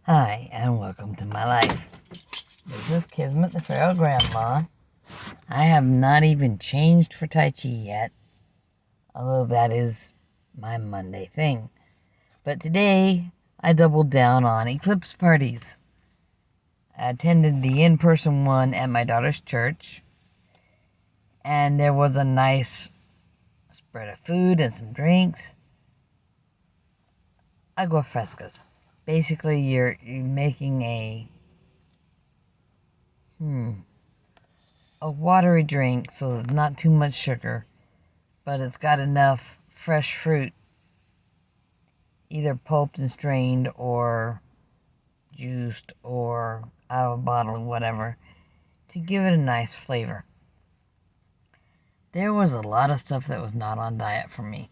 Hi, and welcome to my life. This is Kismet, the Feral Grandma. I have not even changed for Tai Chi yet, although that is my Monday thing. But today, I doubled down on Eclipse parties. I attended the in-person one at my daughter's church, and there was a nice spread of food and some drinks. Agua frescas. Basically, you're making a watery drink, so there's not too much sugar, but it's got enough fresh fruit, either pulped and strained or juiced or out of a bottle or whatever, to give it a nice flavor. There was a lot of stuff that was not on diet for me,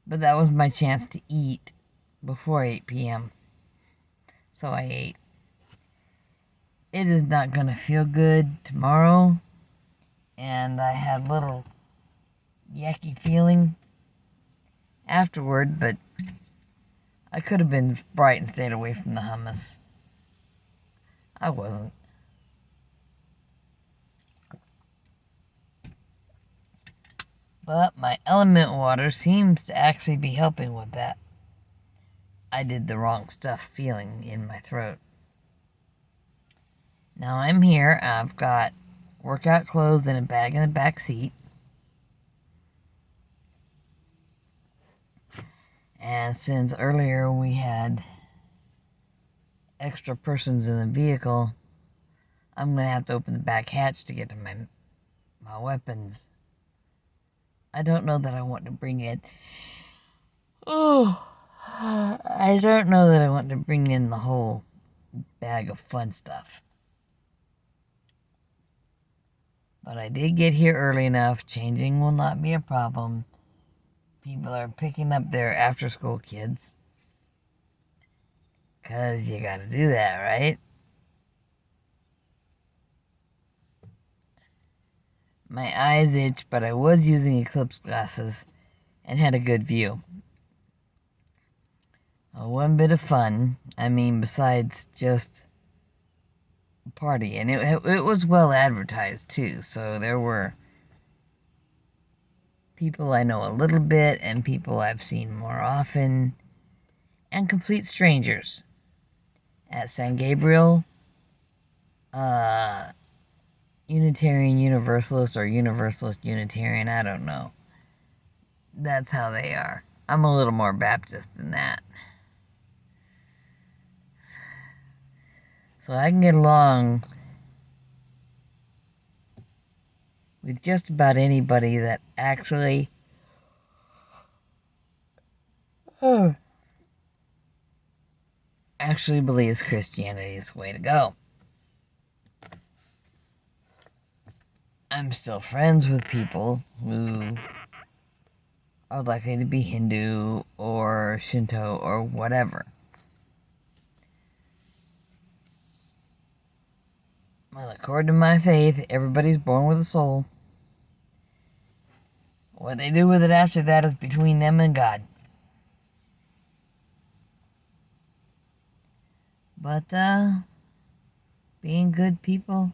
but that was my chance to eat before 8 p.m., so I ate. It is not going to feel good tomorrow, and I had a little yucky feeling afterward, but I could have been bright and stayed away from the hummus. I wasn't. But my element water seems to actually be helping with that. I did the wrong stuff feeling in my throat. Now I'm here. I've got workout clothes in a bag in the back seat. And since earlier we had extra persons in the vehicle, I'm going to have to open the back hatch to get to my weapons. I don't know that I want to bring in... I don't know that I want to bring in the whole bag of fun stuff. But I did get here early enough. Changing will not be a problem. People are picking up their after-school kids. 'Cause you gotta do that, right? My eyes itch, but I was using Eclipse glasses and had a good view. One bit of fun, besides just a party. And it was well advertised, too. So there were people I know a little bit and people I've seen more often. And complete strangers. At San Gabriel, Unitarian Universalist or Universalist Unitarian, I don't know. That's how they are. I'm a little more Baptist than that. So I can get along with just about anybody that actually believes Christianity is the way to go. I'm still friends with people who are likely to be Hindu or Shinto or whatever. Well, according to my faith, everybody's born with a soul. What they do with it after that is between them and God. But, being good people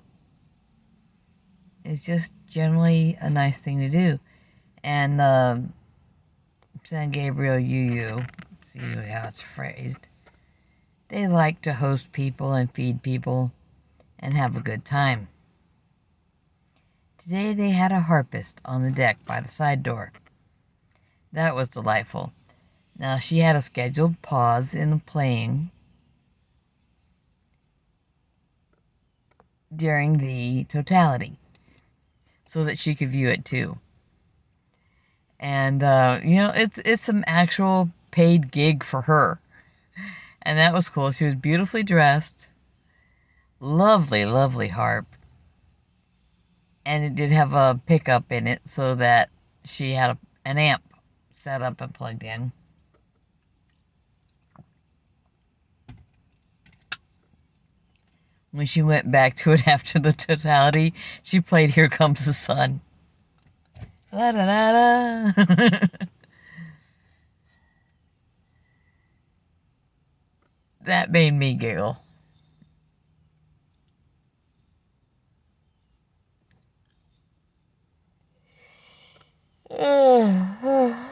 is just generally a nice thing to do. And, San Gabriel UU, that's usually how it's phrased, they like to host people and feed people and have a good time. Today they had a harpist on the deck by the side door. That was delightful. Now, she had a scheduled pause in the playing during the totality so that she could view it too. And, it's some actual paid gig for her. And that was cool. She was beautifully dressed. Lovely, lovely harp. And it did have a pickup in it so that she had an amp set up and plugged in. When she went back to it after the totality, she played Here Comes the Sun. Da da da da. That made me giggle. A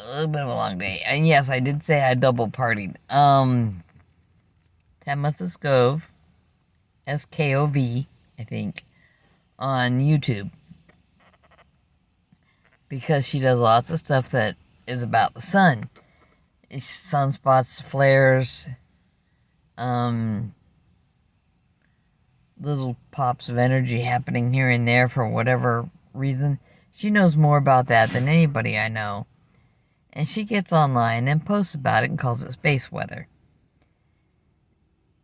little bit of a long day. And yes, I did say I double partied. Tamitha Skov, Skov, I think, on YouTube. Because she does lots of stuff that is about the sun. Sunspots, flares, little pops of energy happening here and there for whatever reason. She knows more about that than anybody I know. And she gets online and posts about it and calls it space weather.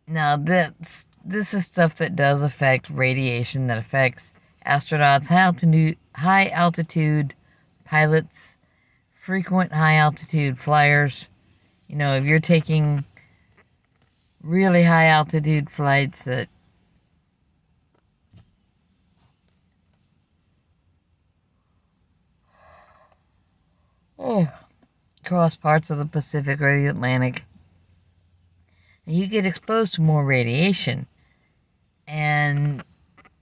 Now, this is stuff that does affect radiation, that affects astronauts, high altitude pilots, frequent high altitude flyers. You know, if you're taking really high altitude flights that cross parts of the Pacific or the Atlantic, you get exposed to more radiation, and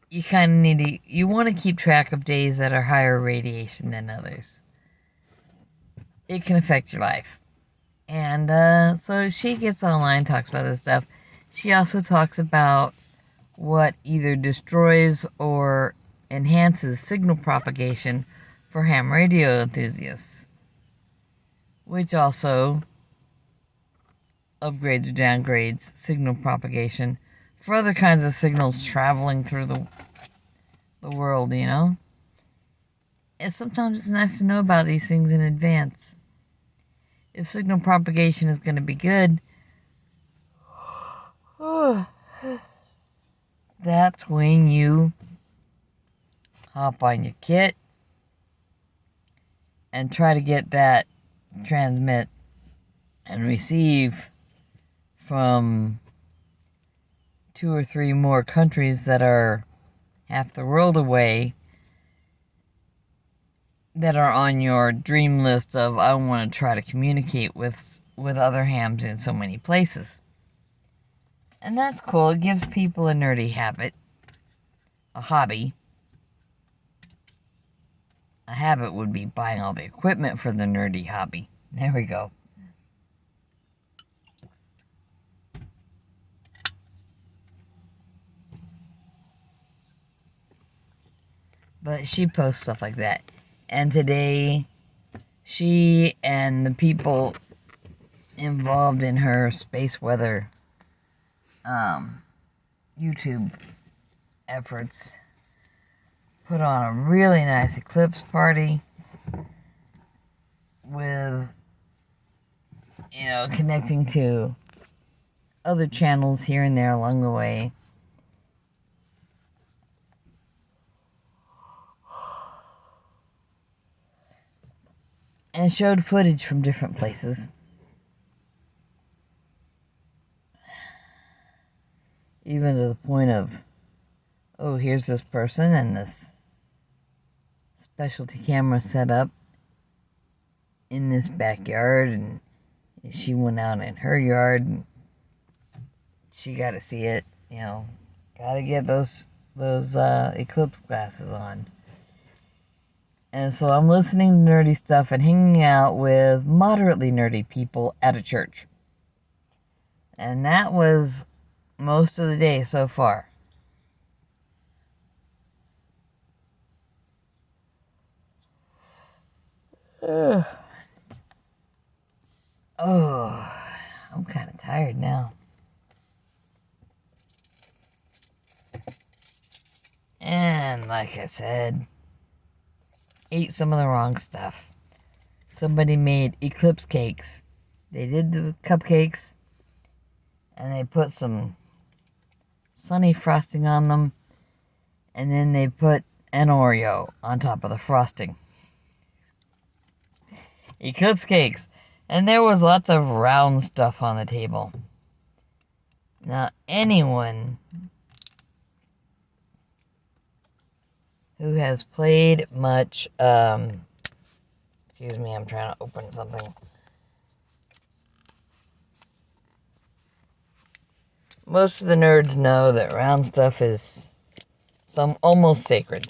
you kind of you want to keep track of days that are higher radiation than others. It can affect your life. And so she gets online and talks about this stuff. She also talks about what either destroys or enhances signal propagation for ham radio enthusiasts, which also upgrades or downgrades signal propagation for other kinds of signals traveling through the world, you know? And sometimes it's nice to know about these things in advance. If signal propagation is going to be good, that's when you hop on your kit and try to get that transmit and receive from 2 or 3 more countries that are half the world away, that are on your dream list of, I want to try to communicate with other hams in so many places. And that's cool. It gives people a nerdy habit, a hobby. A habit would be buying all the equipment for the nerdy hobby. There we go. But she posts stuff like that. And today, she and the people involved in her space weather YouTube efforts put on a really nice eclipse party with, you know, connecting to other channels here and there along the way. And showed footage from different places. Even to the point of, oh, here's this person and this specialty camera set up in this backyard, and she went out in her yard and she got to see it, you know. Got to get those eclipse glasses on. And so I'm listening to nerdy stuff and hanging out with moderately nerdy people at a church. And that was most of the day so far. Oh, I'm kind of tired now. And like I said, ate some of the wrong stuff. Somebody made eclipse cakes. They did the cupcakes, and they put some sunny frosting on them, and then they put an Oreo on top of the frosting. Eclipse cakes. And there was lots of round stuff on the table. Now, anyone who has played much, excuse me, I'm trying to open something. Most of the nerds know that round stuff is some almost sacred.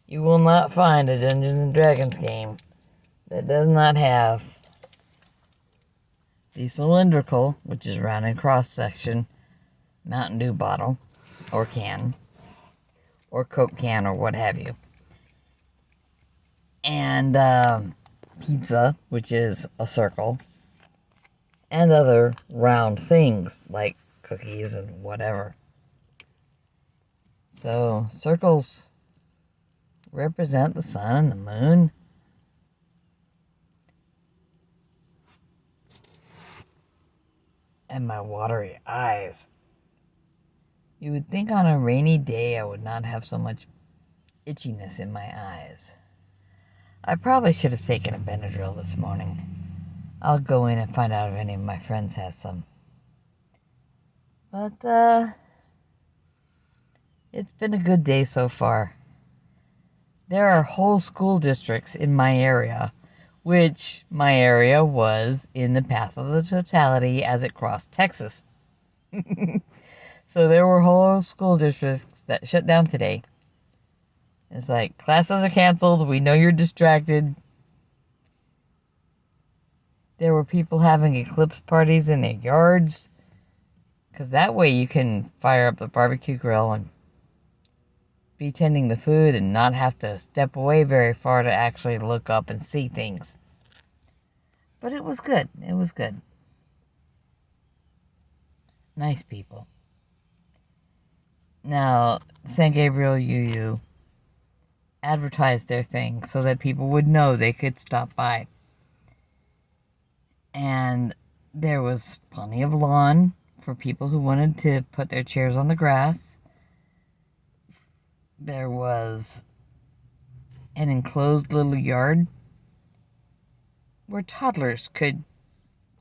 You will not find a Dungeons and Dragons game that does not have the cylindrical, which is round and cross section, Mountain Dew bottle, or can, or Coke can, or what have you. And pizza, which is a circle, and other round things like cookies and whatever. So, circles represent the sun and the moon. And my watery eyes. You would think on a rainy day I would not have so much itchiness in my eyes. I probably should have taken a Benadryl this morning. I'll go in and find out if any of my friends has some. But, it's been a good day so far. There are whole school districts in my area, which my area was in the path of the totality as it crossed Texas. So there were whole school districts that shut down today. It's like, classes are canceled, we know you're distracted. There were people having Eclipse parties in their yards, because that way you can fire up the barbecue grill and be tending the food and not have to step away very far to actually look up and see things. But it was good. It was good. Nice people. Now, San Gabriel UU advertised their thing so that people would know they could stop by. And there was plenty of lawn for people who wanted to put their chairs on the grass. There was an enclosed little yard where toddlers could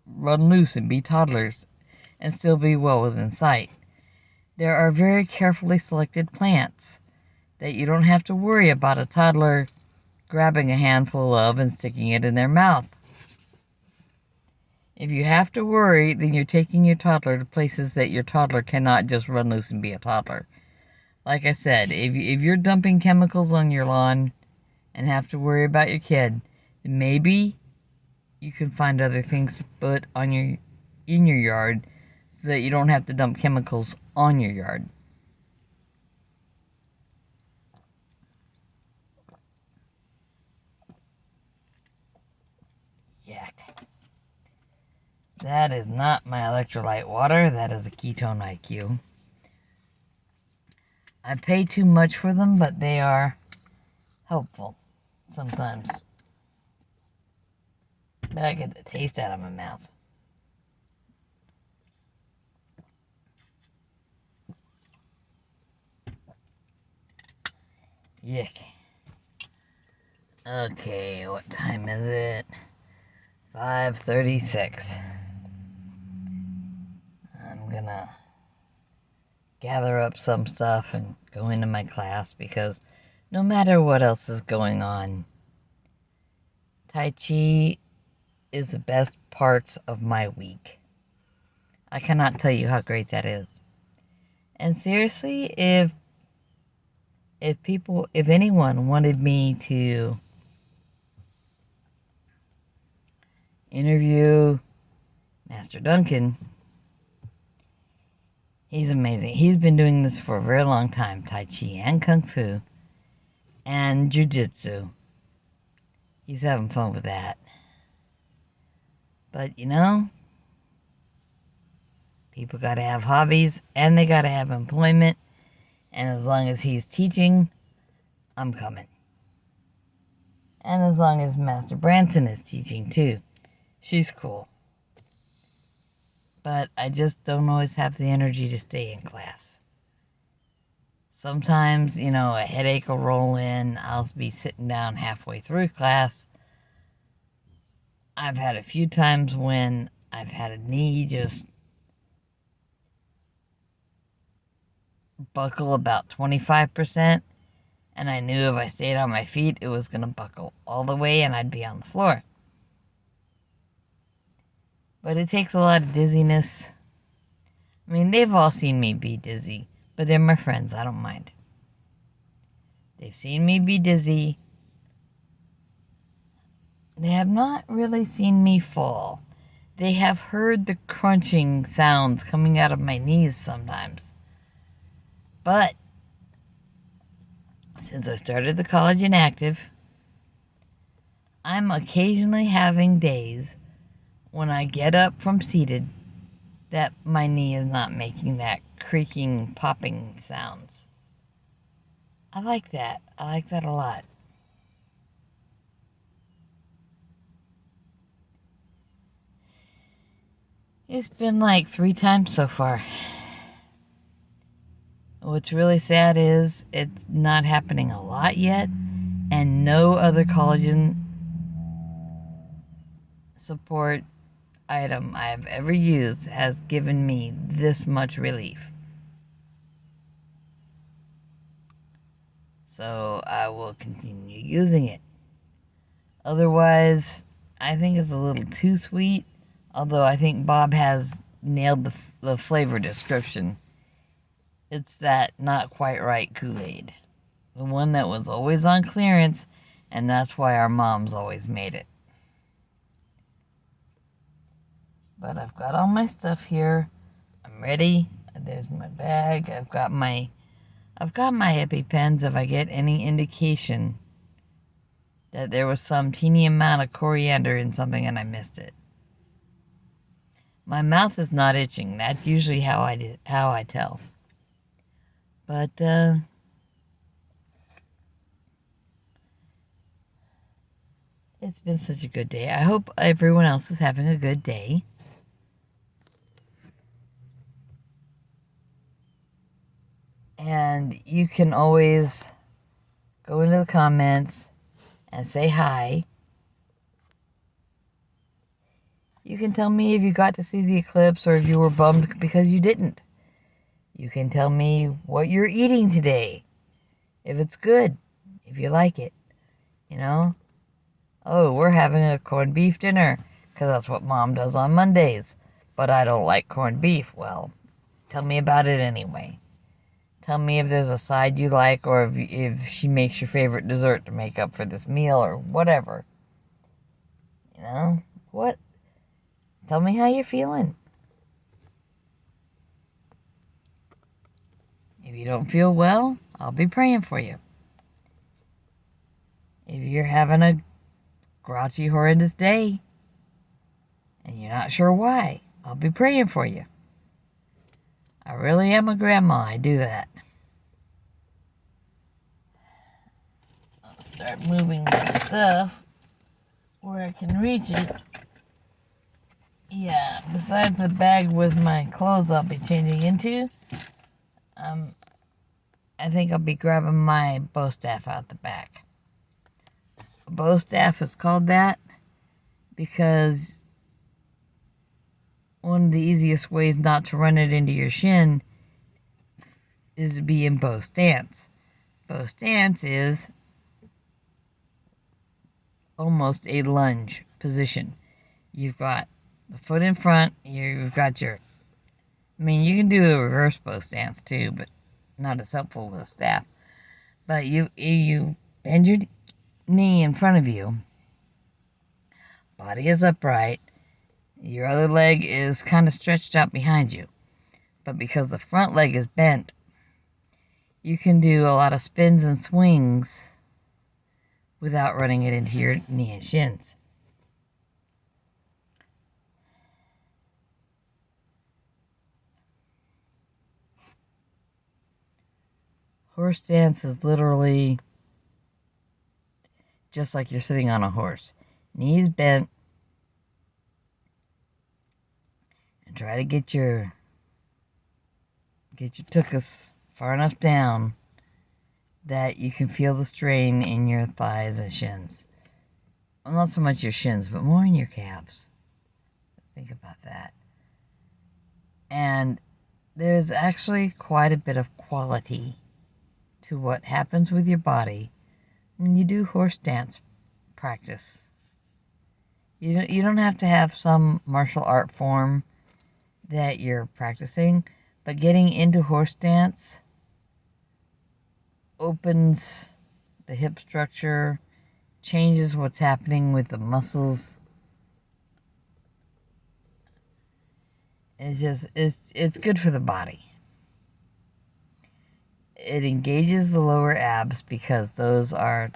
run loose and be toddlers and still be well within sight. There are very carefully selected plants that you don't have to worry about a toddler grabbing a handful of and sticking it in their mouth. If you have to worry, then you're taking your toddler to places that your toddler cannot just run loose and be a toddler. Like I said, if you're dumping chemicals on your lawn and have to worry about your kid, then maybe you can find other things to put on in your yard so that you don't have to dump chemicals on your yard. Yuck. That is not my electrolyte water. That is a ketone IQ. I pay too much for them, but they are helpful sometimes. But I get the taste out of my mouth. Yuck. Okay, what time is it? 5:36. I'm gonna gather up some stuff and go into my class because no matter what else is going on, Tai Chi is the best parts of my week. I cannot tell you how great that is. And seriously, if anyone wanted me to interview Master Duncan, he's amazing. He's been doing this for a very long time. Tai Chi and Kung Fu and Jiu-Jitsu. He's having fun with that. But, people gotta have hobbies and they gotta have employment. And as long as he's teaching, I'm coming. And as long as Master Branson is teaching too. She's cool. But I just don't always have the energy to stay in class. Sometimes, a headache will roll in. I'll be sitting down halfway through class. I've had a few times when I've had a knee just buckle about 25%. And I knew if I stayed on my feet, it was going to buckle all the way and I'd be on the floor. But it takes a lot of dizziness, I mean, they've all seen me be dizzy, but they're my friends. I don't mind. They've seen me be dizzy. They have not really seen me fall. They have heard the crunching sounds coming out of my knees sometimes. But since I started the college inactive, I'm occasionally having days when I get up from seated that my knee is not making that creaking, popping sounds. I like that. I like that a lot. It's been like 3 times so far. What's really sad is it's not happening a lot yet, and no other collagen support item I've ever used has given me this much relief. So I will continue using it. Otherwise, I think it's a little too sweet, although I think Bob has nailed the flavor description. It's that not quite right Kool-Aid. The one that was always on clearance, and that's why our moms always made it. But I've got all my stuff here. I'm ready. There's my bag. I've got my EpiPens if I get any indication that there was some teeny amount of coriander in something and I missed it. My mouth is not itching. That's usually how I tell. But it's been such a good day. I hope everyone else is having a good day. And you can always go into the comments and say hi. You can tell me if you got to see the eclipse or if you were bummed because you didn't. You can tell me what you're eating today. If it's good. If you like it. You know? Oh, we're having a corned beef dinner because that's what Mom does on Mondays. But I don't like corned beef. Well, tell me about it anyway. Tell me if there's a side you like or if she makes your favorite dessert to make up for this meal or whatever. You know? What? Tell me how you're feeling. If you don't feel well, I'll be praying for you. If you're having a grouchy, horrendous day and you're not sure why, I'll be praying for you. I really am a grandma. I do that. I'll start moving my stuff where I can reach it. Yeah, besides the bag with my clothes I'll be changing into, I think I'll be grabbing my bow staff out the back. A bow staff is called that because one of the easiest ways not to run it into your shin is to be in bow stance. Bow stance is almost a lunge position. You've got the foot in front, you've got your... I mean, you can do a reverse bow stance too, but not as helpful with a staff. But you bend your knee in front of you. Body is upright. Your other leg is kind of stretched out behind you. But because the front leg is bent, you can do a lot of spins and swings without running it into your knee and shins. Horse stance is literally just like you're sitting on a horse. Knees bent. And try to get your tuchus far enough down that you can feel the strain in your thighs and shins. Well, not so much your shins, but more in your calves. Think about that. And there's actually quite a bit of quality to what happens with your body when you do horse stance practice. You don't have to have some martial art form that you're practicing. But getting into horse stance opens the hip structure, changes what's happening with the muscles. It's good for the body. It engages the lower abs because those are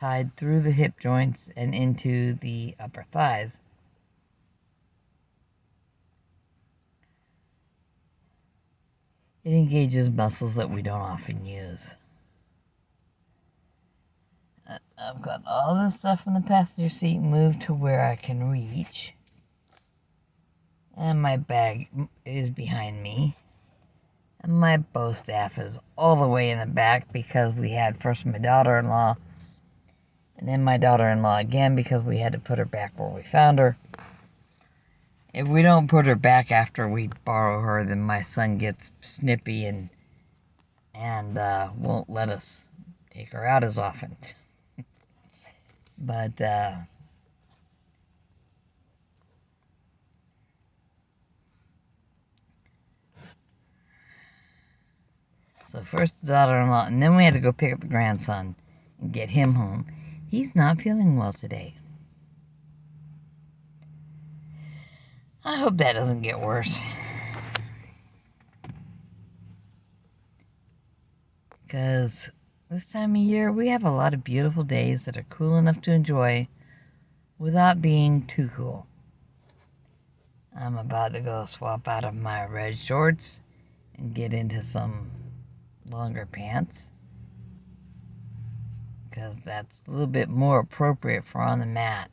tied through the hip joints and into the upper thighs. It engages muscles that we don't often use. I've got all this stuff in the passenger seat moved to where I can reach. And my bag is behind me. And my bow staff is all the way in the back because we had first my daughter-in-law and then my daughter-in-law again because we had to put her back where we found her. If we don't put her back after we borrow her, then my son gets snippy and won't let us take her out as often. But so first the daughter-in-law, and then we had to go pick up the grandson and get him home. He's not feeling well today. I hope that doesn't get worse. Because this time of year, we have a lot of beautiful days that are cool enough to enjoy without being too cool. I'm about to go swap out of my red shorts and get into some longer pants. Because that's a little bit more appropriate for on the mat.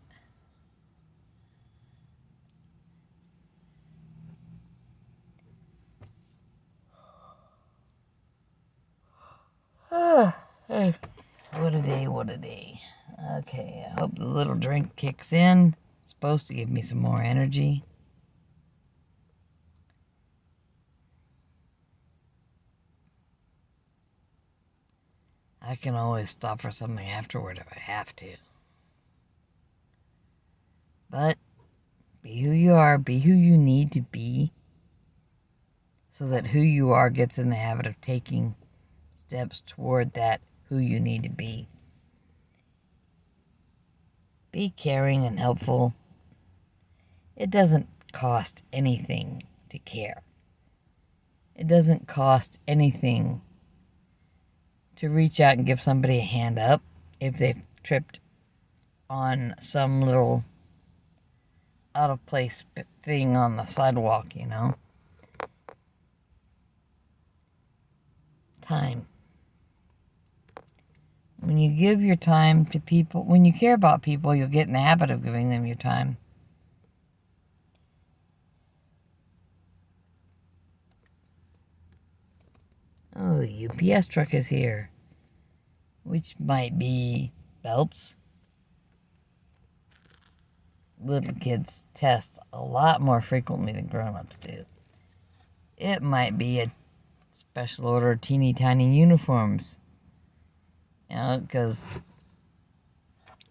Hey, what a day, what a day. Okay, I hope the little drink kicks in. It's supposed to give me some more energy. I can always stop for something afterward if I have to. But be who you are, be who you need to be, so that who you are gets in the habit of taking steps toward that who you need to be. Be caring and helpful. It doesn't cost anything to care. It doesn't cost anything to reach out and give somebody a hand up if they've tripped on some little out of place thing on the sidewalk, you know. Time. When you give your time to people, when you care about people, you'll get in the habit of giving them your time. Oh, the UPS truck is here. Which might be belts. Little kids test a lot more frequently than grown-ups do. It might be a special order of teeny tiny uniforms. You know, because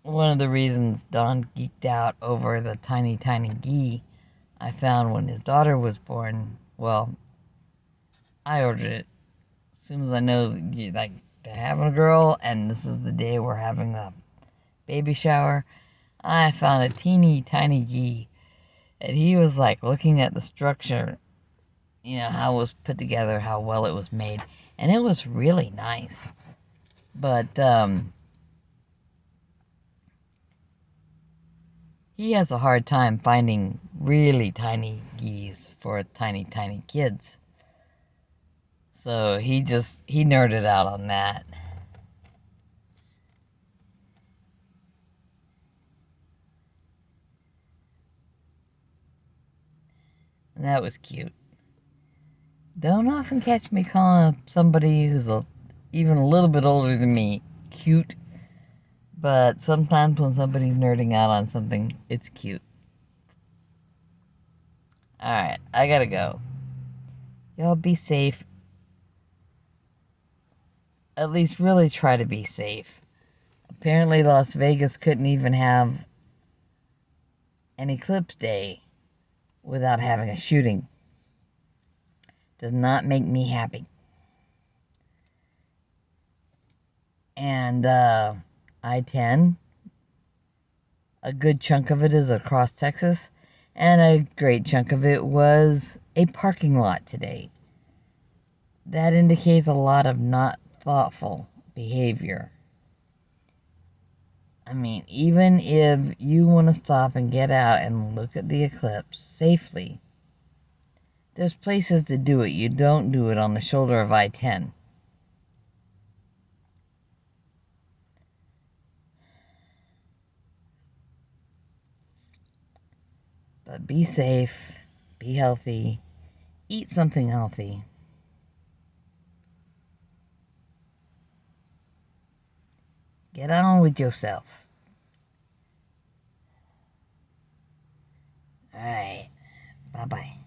one of the reasons Don geeked out over the tiny gi I found when his daughter was born, well, I ordered it as soon as I know that like they're having a girl and this is the day we're having a baby shower. I found a teeny tiny gi, and he was like looking at the structure, you know, how it was put together, how well it was made, and it was really nice. But he has a hard time finding really tiny gis for tiny kids. So he nerded out on that. And that was cute. Don't often catch me calling somebody who's even a little bit older than me cute. But sometimes when somebody's nerding out on something, it's cute. Alright, I gotta go. Y'all be safe. At least really try to be safe. Apparently Las Vegas couldn't even have an eclipse day without having a shooting. does not make me happy. And I-10, a good chunk of it is across Texas, and a great chunk of it was a parking lot today. That indicates a lot of not thoughtful behavior. I mean, even if you want to stop and get out and look at the eclipse safely, there's places to do it. You don't do it on the shoulder of I-10. But be safe, be healthy, eat something healthy. Get on with yourself. All right. Bye-bye.